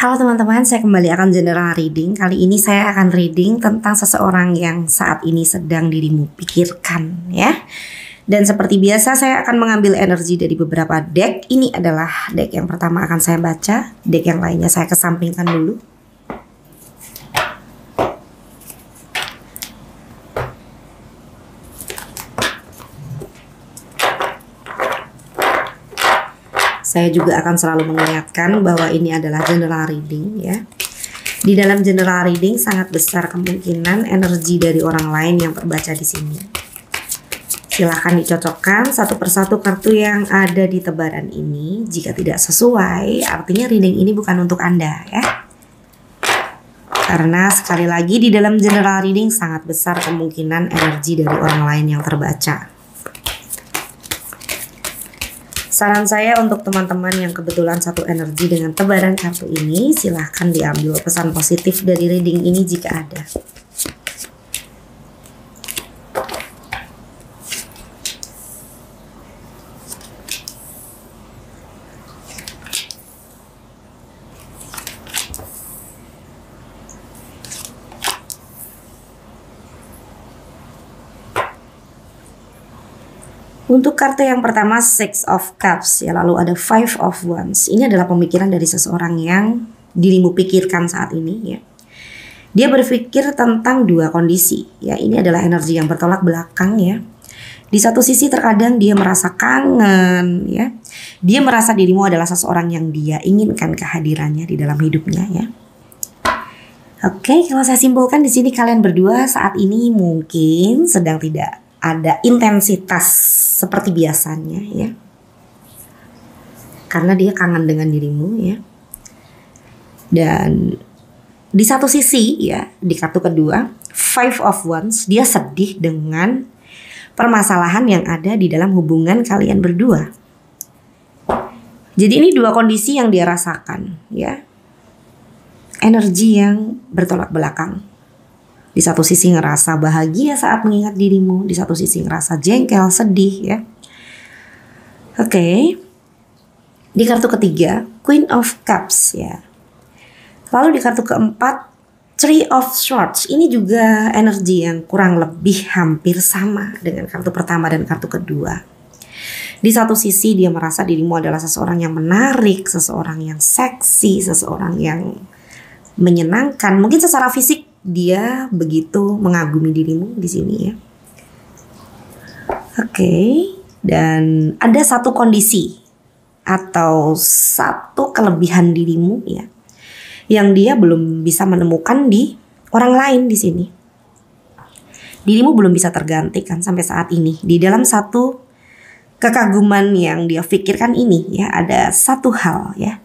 Halo teman-teman, saya kembali akan general reading. Kali ini saya akan reading tentang seseorang yang saat ini sedang dirimu pikirkan ya. Dan seperti biasa saya akan mengambil energi dari beberapa deck. Ini adalah deck yang pertama akan saya baca. Deck yang lainnya saya kesampingkan dulu. Saya juga akan selalu mengingatkan bahwa ini adalah general reading ya. Di dalam general reading sangat besar kemungkinan energi dari orang lain yang terbaca di sini. Silahkan dicocokkan satu persatu kartu yang ada di tebaran ini. Jika tidak sesuai, artinya reading ini bukan untuk Anda ya. Karena sekali lagi di dalam general reading sangat besar kemungkinan energi dari orang lain yang terbaca. Saran saya untuk teman-teman yang kebetulan satu energi dengan tebaran kartu ini, silahkan diambil pesan positif dari reading ini jika ada. Untuk kartu yang pertama Six of Cups ya, lalu ada Five of Wands. Ini adalah pemikiran dari seseorang yang dirimu pikirkan saat ini ya. Dia berpikir tentang dua kondisi ya. Ini adalah energi yang bertolak belakang ya. Di satu sisi terkadang dia merasa kangen ya. Dia merasa dirimu adalah seseorang yang dia inginkan kehadirannya di dalam hidupnya ya. Oke, kalau saya simpulkan di sini kalian berdua saat ini mungkin sedang tidak ada intensitas seperti biasanya ya. Karena dia kangen dengan dirimu ya. Dan di satu sisi ya, di kartu kedua Five of Wands, dia sedih dengan permasalahan yang ada di dalam hubungan kalian berdua. Jadi ini dua kondisi yang dia rasakan ya. Energi yang bertolak belakang. Di satu sisi ngerasa bahagia saat mengingat dirimu, di satu sisi ngerasa jengkel, sedih ya. Oke. Di kartu ketiga, Queen of Cups ya. Lalu di kartu keempat, Three of Swords. Ini juga energi yang kurang lebih hampir sama dengan kartu pertama dan kartu kedua. Di satu sisi dia merasa dirimu adalah seseorang yang menarik, seseorang yang seksi, seseorang yang menyenangkan. Mungkin secara fisik dia begitu mengagumi dirimu di sini ya. Oke, dan ada satu kondisi atau satu kelebihan dirimu ya yang dia belum bisa menemukan di orang lain di sini. Dirimu belum bisa tergantikan sampai saat ini. Di dalam satu kekaguman yang dia pikirkan ini ya, ada satu hal ya.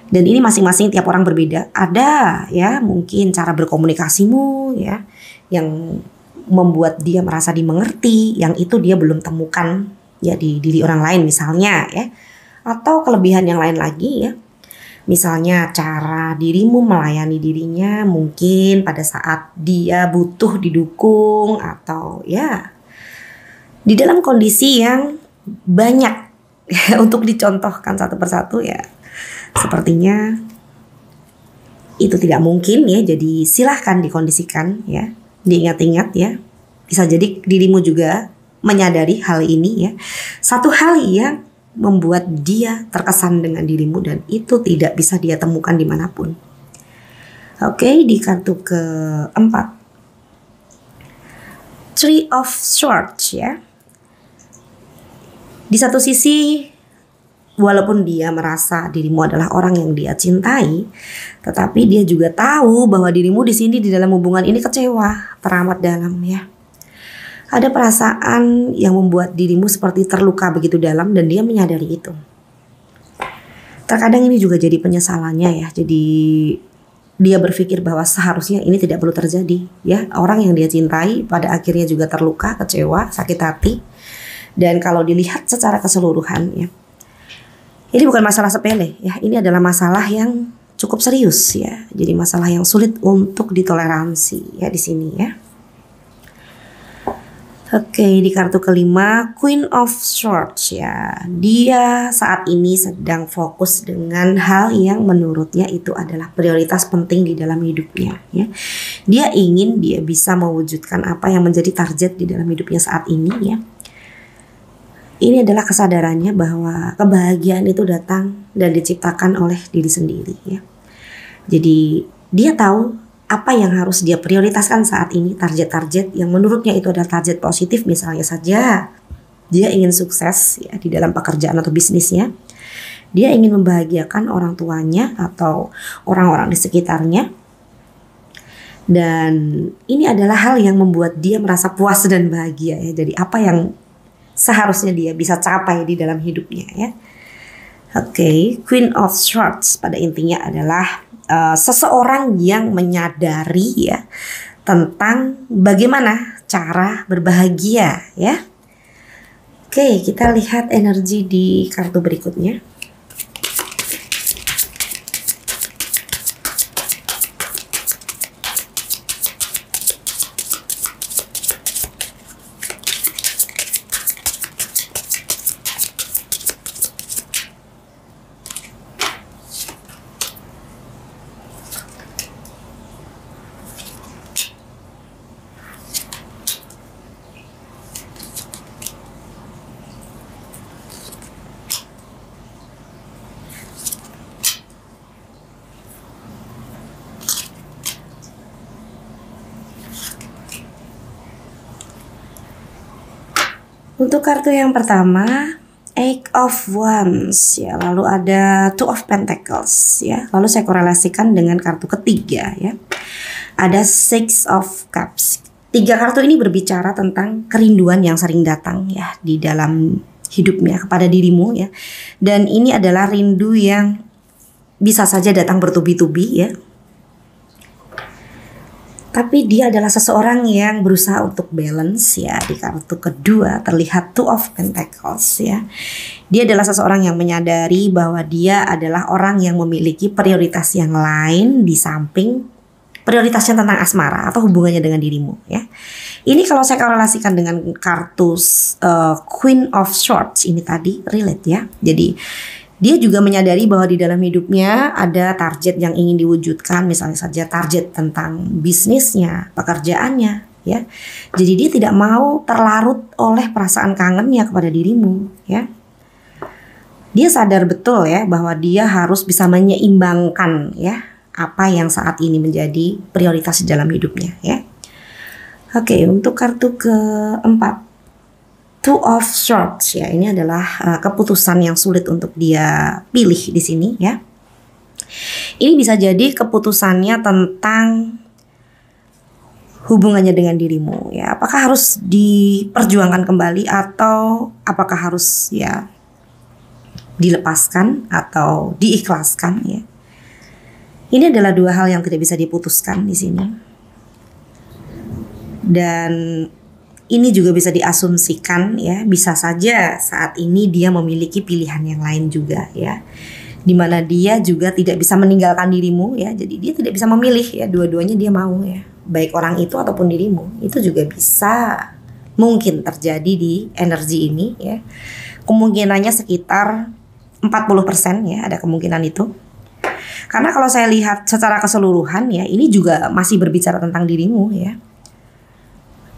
Dan ini masing-masing tiap orang berbeda. Ada ya mungkin cara berkomunikasimu ya yang membuat dia merasa dimengerti, yang itu dia belum temukan ya di diri orang lain misalnya ya. Atau kelebihan yang lain lagi ya. Misalnya cara dirimu melayani dirinya mungkin pada saat dia butuh didukung atau ya di dalam kondisi yang banyak untuk dicontohkan satu persatu ya. Sepertinya itu tidak mungkin ya, jadi silahkan dikondisikan ya, diingat-ingat ya. Bisa jadi dirimu juga menyadari hal ini ya. Satu hal yang membuat dia terkesan dengan dirimu dan itu tidak bisa dia temukan dimanapun. Oke, di kartu keempat Three of Swords ya. Di satu sisi walaupun dia merasa dirimu adalah orang yang dia cintai, tetapi dia juga tahu bahwa dirimu di sini di dalam hubungan ini kecewa teramat dalam ya. Ada perasaan yang membuat dirimu seperti terluka begitu dalam dan dia menyadari itu. Terkadang ini juga jadi penyesalannya ya. Jadi dia berpikir bahwa seharusnya ini tidak perlu terjadi ya. Orang yang dia cintai pada akhirnya juga terluka, kecewa, sakit hati. Dan kalau dilihat secara keseluruhan ya, ini bukan masalah sepele ya, ini adalah masalah yang cukup serius ya. Jadi masalah yang sulit untuk ditoleransi ya di sini ya. Oke, di kartu kelima Queen of Swords ya. Dia saat ini sedang fokus dengan hal yang menurutnya itu adalah prioritas penting di dalam hidupnya ya. Dia bisa mewujudkan apa yang menjadi target di dalam hidupnya saat ini ya. Ini adalah kesadarannya bahwa kebahagiaan itu datang dan diciptakan oleh diri sendiri ya. Jadi dia tahu apa yang harus dia prioritaskan saat ini, target-target yang menurutnya itu adalah target positif. Misalnya saja dia ingin sukses ya di dalam pekerjaan atau bisnisnya. Dia ingin membahagiakan orang tuanya atau orang-orang di sekitarnya. Dan ini adalah hal yang membuat dia merasa puas dan bahagia ya. Jadi apa yang seharusnya dia bisa capai di dalam hidupnya ya. Oke, Queen of Swords pada intinya adalah seseorang yang menyadari ya tentang bagaimana cara berbahagia ya. Oke, kita lihat energi di kartu berikutnya. Untuk kartu yang pertama, Eight of Wands ya, lalu ada Two of Pentacles ya. Lalu saya korelasikan dengan kartu ketiga ya. Ada Six of Cups. Tiga kartu ini berbicara tentang kerinduan yang sering datang ya di dalam hidupnya kepada dirimu ya. Dan ini adalah rindu yang bisa saja datang bertubi-tubi ya. Tapi dia adalah seseorang yang berusaha untuk balance ya. Di kartu kedua terlihat Two of Pentacles ya. Dia adalah seseorang yang menyadari bahwa dia adalah orang yang memiliki prioritas yang lain di samping prioritasnya tentang asmara atau hubungannya dengan dirimu ya. Ini kalau saya korelasikan dengan kartu Queen of Swords ini tadi relate ya. Jadi dia juga menyadari bahwa di dalam hidupnya ada target yang ingin diwujudkan, misalnya saja target tentang bisnisnya, pekerjaannya, ya. Jadi dia tidak mau terlarut oleh perasaan kangennya kepada dirimu, ya. Dia sadar betul ya bahwa dia harus bisa menyeimbangkan ya apa yang saat ini menjadi prioritas dalam hidupnya, ya. Oke, untuk kartu keempat. Two of Swords ya, ini adalah keputusan yang sulit untuk dia pilih di sini ya. Ini bisa jadi keputusannya tentang hubungannya dengan dirimu ya. Apakah harus diperjuangkan kembali atau apakah harus ya dilepaskan atau diikhlaskan ya. Ini adalah dua hal yang tidak bisa diputuskan di sini. Dan ini juga bisa diasumsikan ya, bisa saja saat ini dia memiliki pilihan yang lain juga ya. Dimana dia juga tidak bisa meninggalkan dirimu ya. Jadi dia tidak bisa memilih ya, dua-duanya dia mau ya. Baik orang itu ataupun dirimu. Itu juga bisa mungkin terjadi di energi ini ya. Kemungkinannya sekitar 40% ya, ada kemungkinan itu. Karena kalau saya lihat secara keseluruhan ya, ini juga masih berbicara tentang dirimu ya.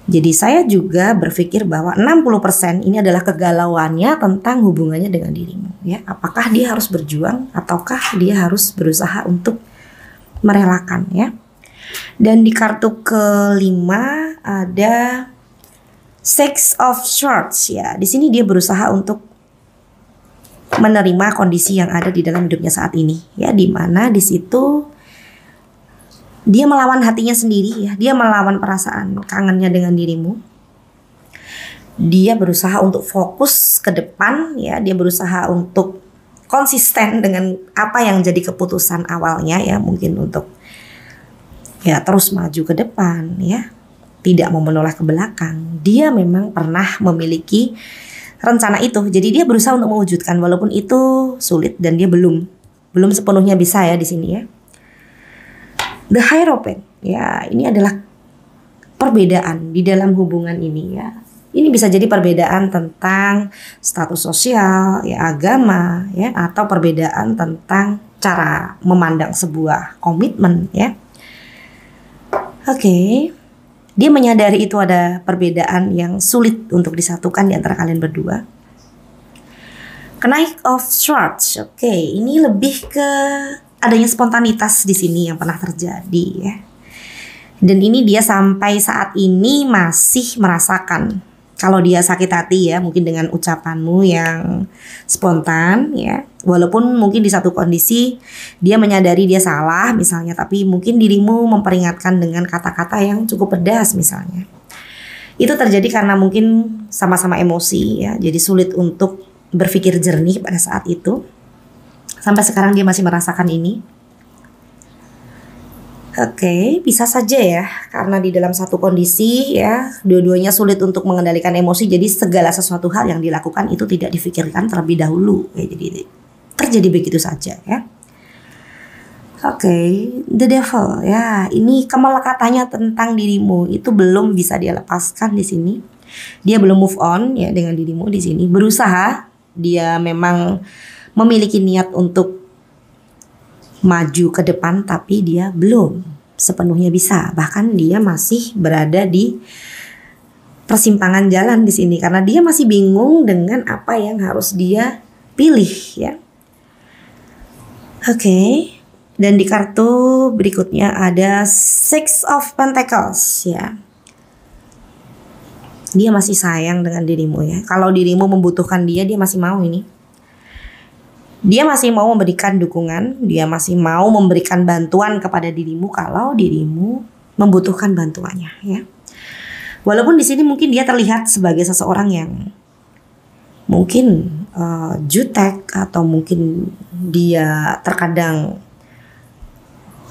Jadi saya juga berpikir bahwa 60% ini adalah kegalauannya tentang hubungannya dengan dirimu ya. Apakah dia harus berjuang ataukah dia harus berusaha untuk merelakan ya. Dan di kartu kelima ada Six of Swords ya. Di sini dia berusaha untuk menerima kondisi yang ada di dalam hidupnya saat ini ya, di mana di situ dia melawan hatinya sendiri ya, dia melawan perasaan kangennya dengan dirimu. Dia berusaha untuk fokus ke depan ya, dia berusaha untuk konsisten dengan apa yang jadi keputusan awalnya ya, mungkin untuk ya terus maju ke depan ya, tidak mau menoleh ke belakang. Dia memang pernah memiliki rencana itu, jadi dia berusaha untuk mewujudkan walaupun itu sulit dan dia belum sepenuhnya bisa ya di sini ya. The Hierophant ya, ini adalah perbedaan di dalam hubungan ini ya. Ini bisa jadi perbedaan tentang status sosial, ya agama, ya atau perbedaan tentang cara memandang sebuah komitmen, ya. Oke. Dia menyadari itu ada perbedaan yang sulit untuk disatukan di antara kalian berdua. Knight of Swords. Oke, ini lebih ke adanya spontanitas di sini yang pernah terjadi, ya. Dan ini dia sampai saat ini masih merasakan. Kalau dia sakit hati ya, mungkin dengan ucapanmu yang spontan ya. Walaupun mungkin di satu kondisi dia menyadari dia salah misalnya, tapi mungkin dirimu memperingatkan dengan kata-kata yang cukup pedas misalnya. Itu terjadi karena mungkin sama-sama emosi ya, jadi sulit untuk berpikir jernih pada saat itu. Sampai sekarang dia masih merasakan ini. Oke, bisa saja ya, karena di dalam satu kondisi ya, dua-duanya sulit untuk mengendalikan emosi, jadi segala sesuatu hal yang dilakukan itu tidak difikirkan terlebih dahulu. Ya, jadi terjadi begitu saja ya. Oke, the devil ya, ini kemelekatannya tentang dirimu itu belum bisa dia lepaskan di sini. Dia belum move on ya dengan dirimu di sini. Berusaha, dia memang memiliki niat untuk maju ke depan, tapi dia belum sepenuhnya bisa. Bahkan dia masih berada di persimpangan jalan di sini karena dia masih bingung dengan apa yang harus dia pilih ya. Oke. Dan di kartu berikutnya ada Six of Pentacles ya. Dia masih sayang dengan dirimu ya. Kalau dirimu membutuhkan dia masih mau ini. Dia masih mau memberikan dukungan, dia masih mau memberikan bantuan kepada dirimu kalau dirimu membutuhkan bantuannya ya. Walaupun di sini mungkin dia terlihat sebagai seseorang yang mungkin jutek atau mungkin dia terkadang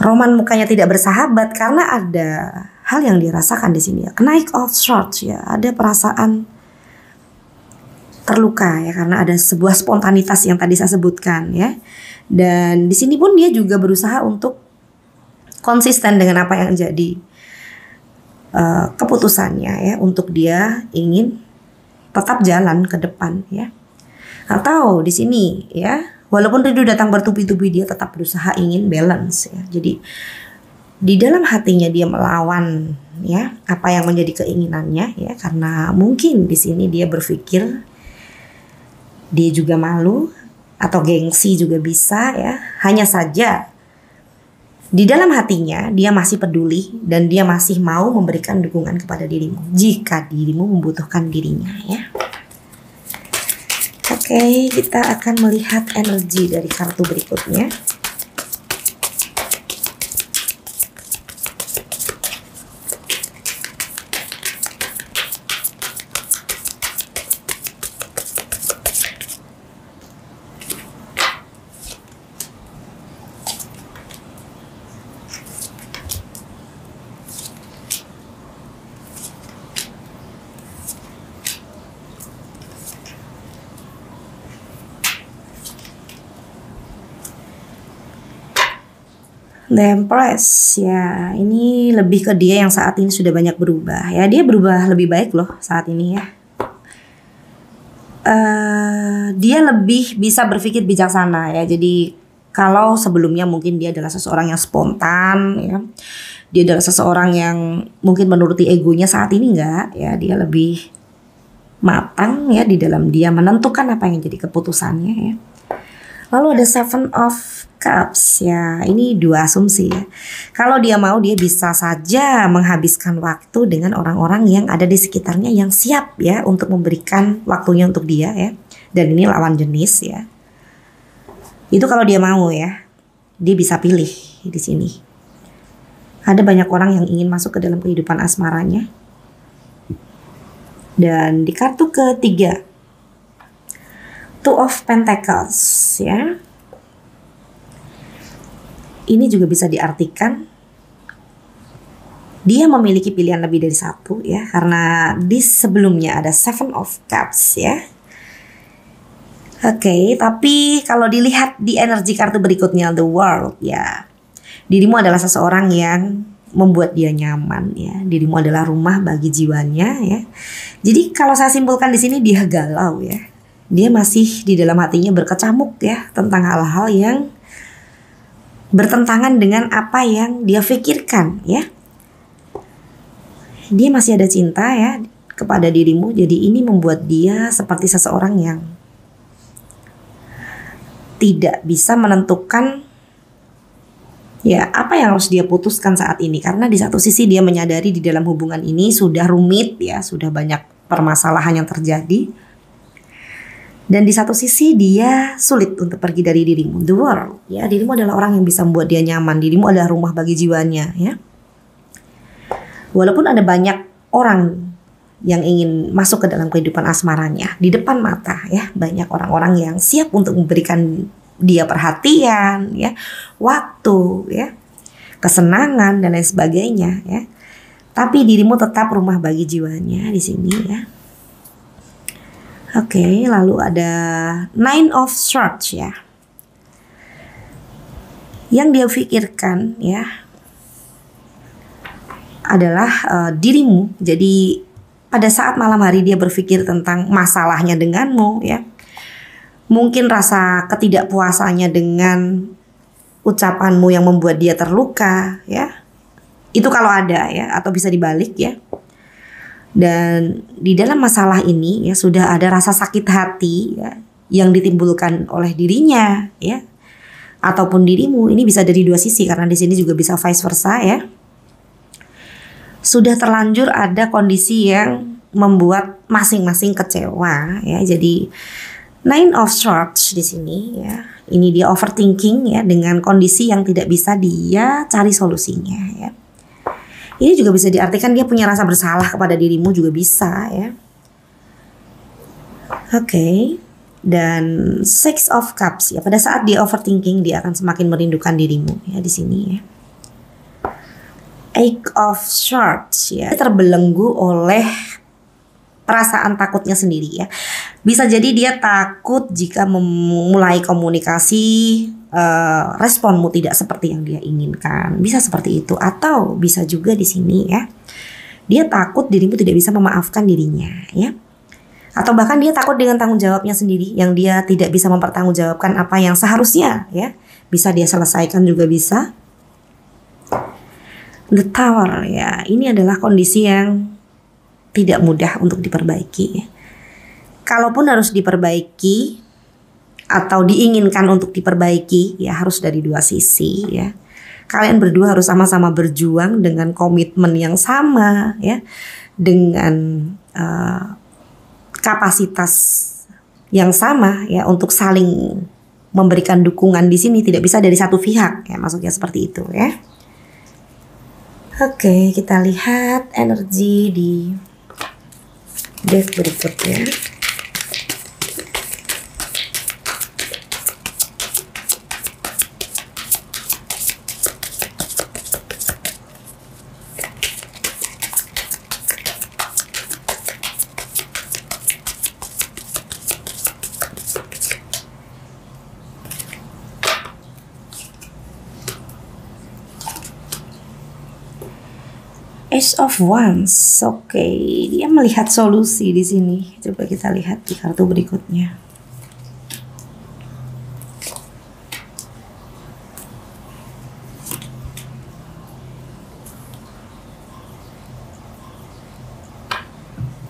roman mukanya tidak bersahabat karena ada hal yang dirasakan di sini ya. Knight of Swords ya, ada perasaan terluka ya karena ada sebuah spontanitas yang tadi saya sebutkan ya. Dan di sini pun dia juga berusaha untuk konsisten dengan apa yang jadi keputusannya ya, untuk dia ingin tetap jalan ke depan ya. Atau di sini ya, walaupun rindu datang bertubi-tubi dia tetap berusaha ingin balance ya. Jadi di dalam hatinya dia melawan ya apa yang menjadi keinginannya ya, karena mungkin di sini dia berpikir dia juga malu atau gengsi juga bisa ya. Hanya saja di dalam hatinya dia masih peduli dan dia masih mau memberikan dukungan kepada dirimu jika dirimu membutuhkan dirinya ya. Oke, kita akan melihat energi dari kartu berikutnya. The Empress ya, ini lebih ke dia yang saat ini sudah banyak berubah ya. Dia berubah lebih baik loh saat ini ya. Dia lebih bisa berpikir bijaksana ya. Jadi kalau sebelumnya mungkin dia adalah seseorang yang spontan ya, dia adalah seseorang yang mungkin menuruti egonya, saat ini enggak ya. Dia lebih matang ya di dalam dia menentukan apa yang jadi keputusannya ya. Lalu ada Seven of Cups ya, ini dua asumsi ya. Kalau dia mau dia bisa saja menghabiskan waktu dengan orang-orang yang ada di sekitarnya yang siap ya untuk memberikan waktunya untuk dia ya. Dan ini lawan jenis ya. Itu kalau dia mau ya, dia bisa pilih di sini. Ada banyak orang yang ingin masuk ke dalam kehidupan asmaranya. Dan di kartu ketiga, Two of Pentacles ya. Ini juga bisa diartikan dia memiliki pilihan lebih dari satu ya, karena di sebelumnya ada Seven of Cups ya. Oke, tapi kalau dilihat di energi kartu berikutnya, The World ya, dirimu adalah seseorang yang membuat dia nyaman ya. Dirimu adalah rumah bagi jiwanya ya. Jadi kalau saya simpulkan di sini dia galau ya. Dia masih di dalam hatinya berkecamuk ya tentang hal-hal yang bertentangan dengan apa yang dia pikirkan ya. Dia masih ada cinta ya kepada dirimu. Jadi ini membuat dia seperti seseorang yang tidak bisa menentukan ya apa yang harus dia putuskan saat ini. Karena di satu sisi dia menyadari di dalam hubungan ini sudah rumit ya, sudah banyak permasalahan yang terjadi. Dan di satu sisi dia sulit untuk pergi dari dirimu. The world ya, dirimu adalah orang yang bisa membuat dia nyaman. Dirimu adalah rumah bagi jiwanya ya. Walaupun ada banyak orang yang ingin masuk ke dalam kehidupan asmaranya, di depan mata ya, banyak orang-orang yang siap untuk memberikan dia perhatian ya, waktu ya, kesenangan dan lain sebagainya ya. Tapi dirimu tetap rumah bagi jiwanya di sini ya. Oke, lalu ada Nine of Swords ya. Yang dia pikirkan ya adalah dirimu. Jadi pada saat malam hari dia berpikir tentang masalahnya denganmu ya. Mungkin rasa ketidakpuasannya dengan ucapanmu yang membuat dia terluka ya. Itu kalau ada ya, atau bisa dibalik ya. Dan di dalam masalah ini ya sudah ada rasa sakit hati ya yang ditimbulkan oleh dirinya ya. Ataupun dirimu. Ini bisa dari dua sisi karena di sini juga bisa vice versa ya. Sudah terlanjur ada kondisi yang membuat masing-masing kecewa ya. Jadi Nine of Swords di sini ya. Ini dia overthinking ya dengan kondisi yang tidak bisa dia cari solusinya ya. Ini juga bisa diartikan dia punya rasa bersalah kepada dirimu juga bisa ya. Oke. Dan Six of Cups ya. Pada saat dia overthinking dia akan semakin merindukan dirimu ya di sini ya. Eight of Swords ya, terbelenggu oleh perasaan takutnya sendiri ya. Bisa jadi dia takut jika memulai komunikasi responmu tidak seperti yang dia inginkan. Bisa seperti itu, atau bisa juga di sini ya. Dia takut dirimu tidak bisa memaafkan dirinya ya. Atau bahkan dia takut dengan tanggung jawabnya sendiri yang dia tidak bisa mempertanggungjawabkan apa yang seharusnya ya. Bisa dia selesaikan juga bisa. The Tower ya, ini adalah kondisi yang tidak mudah untuk diperbaiki ya. Kalaupun harus diperbaiki atau diinginkan untuk diperbaiki ya harus dari dua sisi ya. Kalian berdua harus sama-sama berjuang dengan komitmen yang sama ya, dengan kapasitas yang sama ya untuk saling memberikan dukungan. Di sini tidak bisa dari satu pihak ya, maksudnya seperti itu ya. Oke, kita lihat energi di deck berikutnya. Ace of Wands, oke, dia melihat solusi di sini. Coba kita lihat di kartu berikutnya.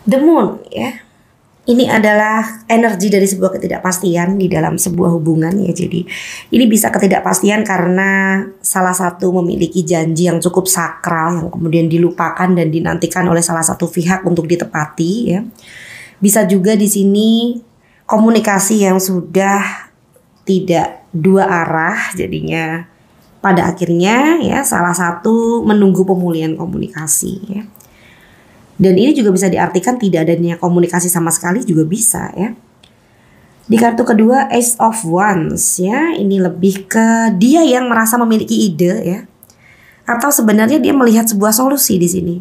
The Moon, ya. Ini adalah energi dari sebuah ketidakpastian di dalam sebuah hubungan ya. Jadi ini bisa ketidakpastian karena salah satu memiliki janji yang cukup sakral yang kemudian dilupakan dan dinantikan oleh salah satu pihak untuk ditepati ya. Bisa juga di sini komunikasi yang sudah tidak dua arah, jadinya pada akhirnya ya salah satu menunggu pemulihan komunikasi ya. Dan ini juga bisa diartikan tidak adanya komunikasi sama sekali juga bisa ya. Di kartu kedua Ace of Wands ya, ini lebih ke dia yang merasa memiliki ide ya. Atau sebenarnya dia melihat sebuah solusi di sini.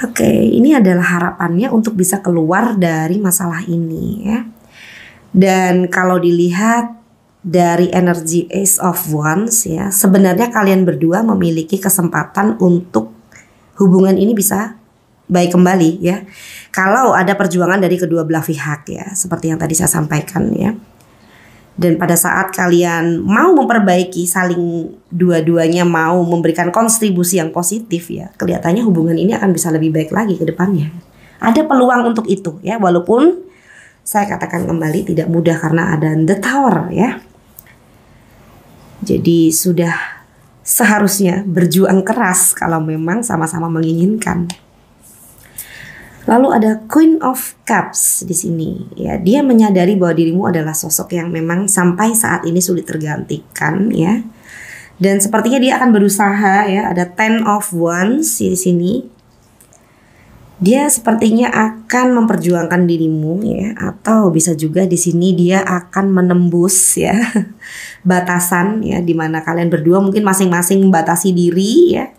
Oke, ini adalah harapannya untuk bisa keluar dari masalah ini ya. Dan kalau dilihat dari energi Ace of Wands ya, sebenarnya kalian berdua memiliki kesempatan untuk hubungan ini bisa baik kembali ya. Kalau ada perjuangan dari kedua belah pihak ya, seperti yang tadi saya sampaikan ya. Dan pada saat kalian mau memperbaiki, saling dua-duanya mau memberikan kontribusi yang positif ya, kelihatannya hubungan ini akan bisa lebih baik lagi ke depannya. Ada peluang untuk itu ya, walaupun saya katakan kembali tidak mudah karena ada The Tower ya. Jadi sudah seharusnya berjuang keras kalau memang sama-sama menginginkan. Lalu ada Queen of Cups di sini ya. Dia menyadari bahwa dirimu adalah sosok yang memang sampai saat ini sulit tergantikan ya. Dan sepertinya dia akan berusaha ya. Ada Ten of Wands di sini. Dia sepertinya akan memperjuangkan dirimu ya, atau bisa juga di sini dia akan menembus ya batasan ya, di mana kalian berdua mungkin masing-masing membatasi diri ya.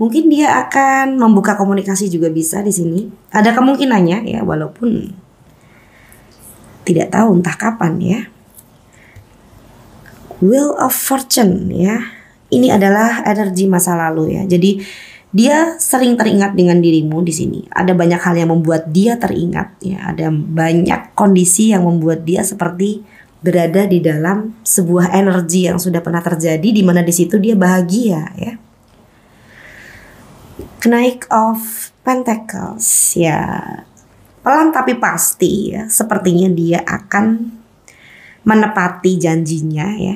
Mungkin dia akan membuka komunikasi juga bisa di sini. Ada kemungkinannya ya, walaupun tidak tahu entah kapan ya. Wheel of Fortune ya. Ini adalah energi masa lalu ya. Jadi dia sering teringat dengan dirimu di sini. Ada banyak hal yang membuat dia teringat ya. Ada banyak kondisi yang membuat dia seperti berada di dalam sebuah energi yang sudah pernah terjadi, di mana di situ dia bahagia ya. Knight of Pentacles ya, pelan tapi pasti ya, sepertinya dia akan menepati janjinya ya.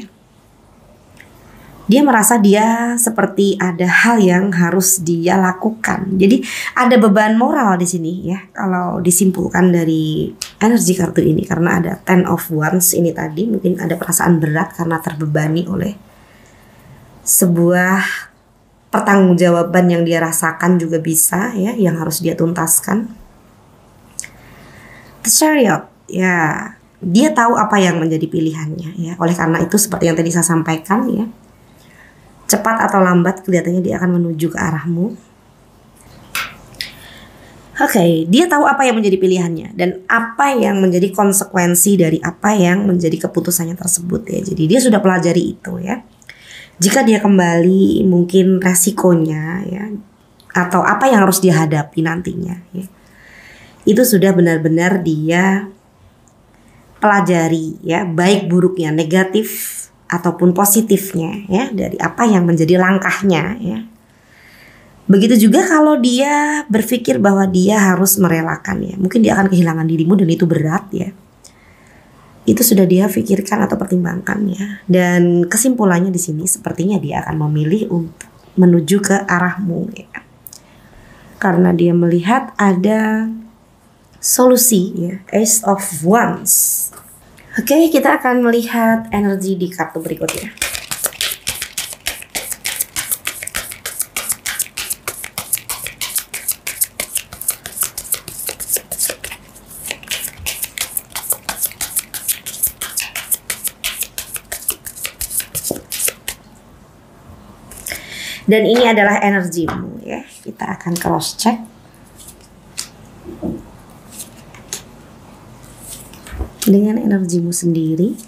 Dia merasa dia seperti ada hal yang harus dia lakukan. Jadi ada beban moral di sini ya, kalau disimpulkan dari energi kartu ini, karena ada Ten of Wands ini tadi, mungkin ada perasaan berat karena terbebani oleh sebuah pertanggungjawaban yang dia rasakan juga bisa ya, yang harus dia tuntaskan. The Chariot ya, dia tahu apa yang menjadi pilihannya ya. Oleh karena itu seperti yang tadi saya sampaikan ya, cepat atau lambat kelihatannya dia akan menuju ke arahmu. Oke, dia tahu apa yang menjadi pilihannya dan apa yang menjadi konsekuensi dari apa yang menjadi keputusannya tersebut ya. Jadi dia sudah pelajari itu ya. Jika dia kembali, mungkin resikonya ya, atau apa yang harus dia hadapi nantinya ya, itu sudah benar-benar dia pelajari ya, baik buruknya, negatif ataupun positifnya ya, dari apa yang menjadi langkahnya ya. Begitu juga kalau dia berpikir bahwa dia harus merelakan ya, mungkin dia akan kehilangan dirimu dan itu berat ya. Itu sudah dia pikirkan atau pertimbangkan ya. Dan kesimpulannya di sini sepertinya dia akan memilih untuk menuju ke arahmu ya. Karena dia melihat ada solusi ya, Ace of Wands. Oke, kita akan melihat energi di kartu berikutnya. Dan ini adalah energimu ya. Kita akan cross check. Dengan energimu sendiri.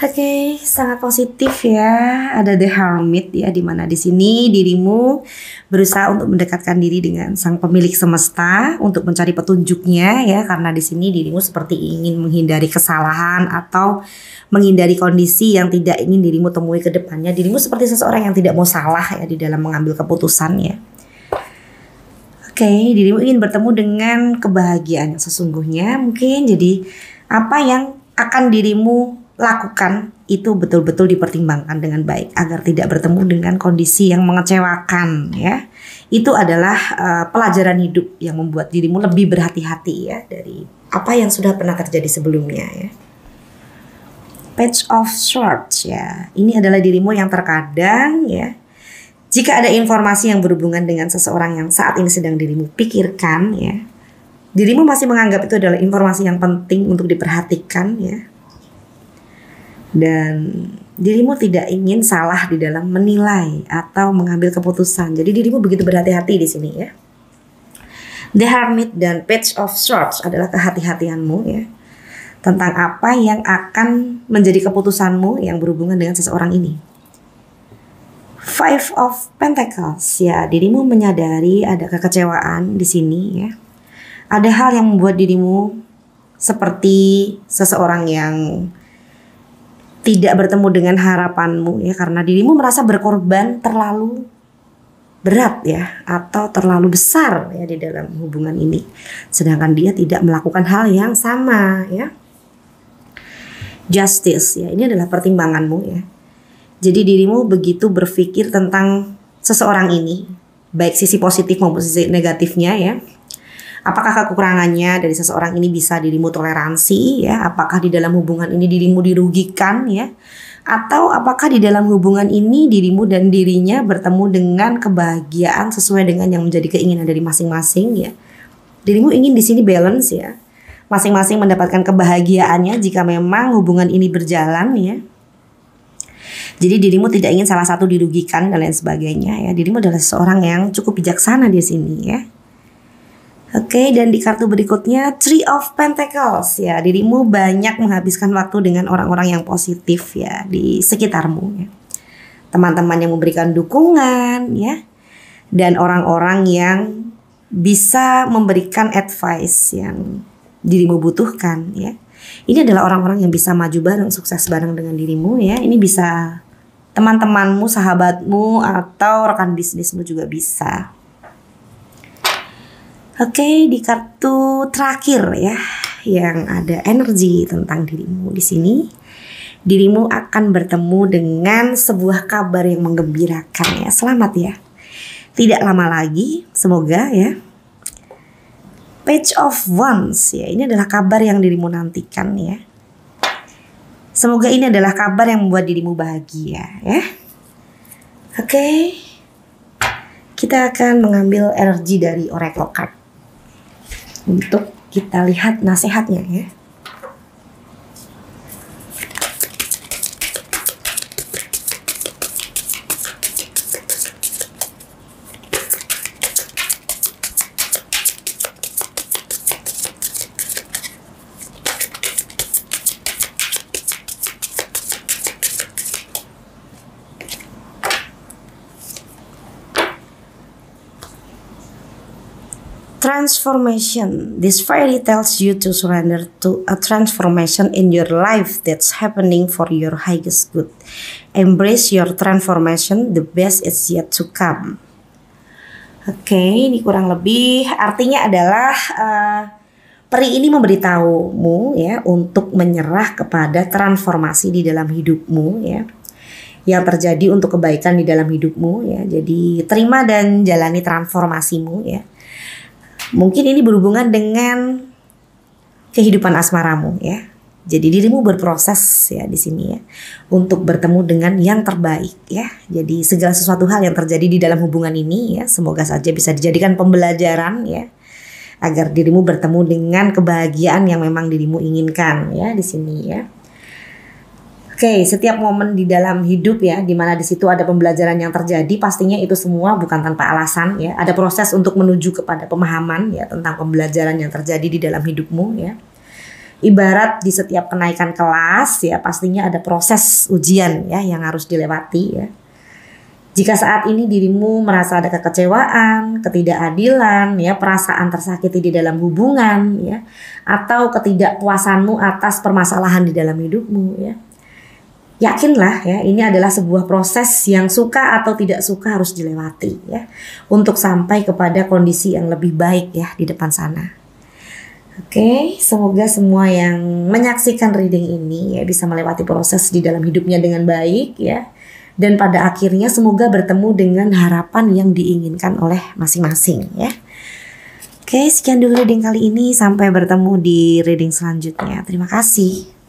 Oke, sangat positif ya. Ada The Hermit ya, di mana di sini dirimu berusaha untuk mendekatkan diri dengan sang pemilik semesta untuk mencari petunjuknya ya, karena di sini dirimu seperti ingin menghindari kesalahan atau menghindari kondisi yang tidak ingin dirimu temui ke depannya. Dirimu seperti seseorang yang tidak mau salah ya di dalam mengambil keputusan ya. Oke, dirimu ingin bertemu dengan kebahagiaan yang sesungguhnya mungkin. Jadi apa yang akan dirimu lakukan itu betul-betul dipertimbangkan dengan baik agar tidak bertemu dengan kondisi yang mengecewakan ya. Itu adalah pelajaran hidup yang membuat dirimu lebih berhati-hati ya dari apa yang sudah pernah terjadi sebelumnya ya. Page of Swords ya. Ini adalah dirimu yang terkadang ya, jika ada informasi yang berhubungan dengan seseorang yang saat ini sedang dirimu pikirkan ya, dirimu masih menganggap itu adalah informasi yang penting untuk diperhatikan ya. Dan dirimu tidak ingin salah di dalam menilai atau mengambil keputusan. Jadi dirimu begitu berhati-hati di sini ya. The Hermit dan Page of Swords adalah kehati-hatianmu ya, tentang apa yang akan menjadi keputusanmu yang berhubungan dengan seseorang ini. Five of Pentacles ya, dirimu menyadari ada kekecewaan di sini ya. Ada hal yang membuat dirimu seperti seseorang yang tidak bertemu dengan harapanmu ya, karena dirimu merasa berkorban terlalu berat ya, atau terlalu besar ya di dalam hubungan ini, sedangkan dia tidak melakukan hal yang sama ya. Justice ya, ini adalah pertimbanganmu ya. Jadi dirimu begitu berpikir tentang seseorang ini, baik sisi positif maupun sisi negatifnya ya. Apakah kekurangannya dari seseorang ini bisa dirimu toleransi ya? Apakah di dalam hubungan ini dirimu dirugikan ya? Atau apakah di dalam hubungan ini dirimu dan dirinya bertemu dengan kebahagiaan sesuai dengan yang menjadi keinginan dari masing-masing ya? Dirimu ingin di sini balance ya. Masing-masing mendapatkan kebahagiaannya jika memang hubungan ini berjalan ya. Jadi dirimu tidak ingin salah satu dirugikan dan lain sebagainya ya. Dirimu adalah seorang yang cukup bijaksana di sini ya. Oke, dan di kartu berikutnya Three of Pentacles ya, dirimu banyak menghabiskan waktu dengan orang-orang yang positif ya di sekitarmu ya. Teman-teman yang memberikan dukungan ya, dan orang-orang yang bisa memberikan advice yang dirimu butuhkan ya. Ini adalah orang-orang yang bisa maju bareng, sukses bareng dengan dirimu ya. Ini bisa teman-temanmu, sahabatmu, atau rekan bisnismu juga bisa. Oke, di kartu terakhir ya, yang ada energi tentang dirimu di sini. Dirimu akan bertemu dengan sebuah kabar yang menggembirakan ya. Selamat ya. Tidak lama lagi, semoga ya. Page of Wands ya, ini adalah kabar yang dirimu nantikan ya. Semoga ini adalah kabar yang membuat dirimu bahagia ya. Oke. Kita akan mengambil energi dari Oracle Card untuk kita lihat nasihatnya ya. Transformation. This fairy tells you to surrender to a transformation in your life that's happening for your highest good. Embrace your transformation, the best is yet to come. Oke, ini kurang lebih artinya adalah peri ini memberitahumu ya untuk menyerah kepada transformasi di dalam hidupmu ya, yang terjadi untuk kebaikan di dalam hidupmu ya. Jadi terima dan jalani transformasimu ya. Mungkin ini berhubungan dengan kehidupan asmaramu ya. Jadi dirimu berproses ya di sini ya untuk bertemu dengan yang terbaik ya. Jadi segala sesuatu hal yang terjadi di dalam hubungan ini ya, semoga saja bisa dijadikan pembelajaran ya, agar dirimu bertemu dengan kebahagiaan yang memang dirimu inginkan ya di sini ya. Oke, setiap momen di dalam hidup ya, di mana di situ ada pembelajaran yang terjadi, pastinya itu semua bukan tanpa alasan ya. Ada proses untuk menuju kepada pemahaman ya tentang pembelajaran yang terjadi di dalam hidupmu ya. Ibarat di setiap kenaikan kelas ya, pastinya ada proses ujian ya yang harus dilewati ya. Jika saat ini dirimu merasa ada kekecewaan, ketidakadilan ya, perasaan tersakiti di dalam hubungan ya, atau ketidakpuasanmu atas permasalahan di dalam hidupmu ya, yakinlah ya, ini adalah sebuah proses yang suka atau tidak suka harus dilewati ya, untuk sampai kepada kondisi yang lebih baik ya di depan sana. Oke, semoga semua yang menyaksikan reading ini ya bisa melewati proses di dalam hidupnya dengan baik ya, dan pada akhirnya semoga bertemu dengan harapan yang diinginkan oleh masing-masing ya. Oke, sekian dulu reading kali ini, sampai bertemu di reading selanjutnya. Terima kasih.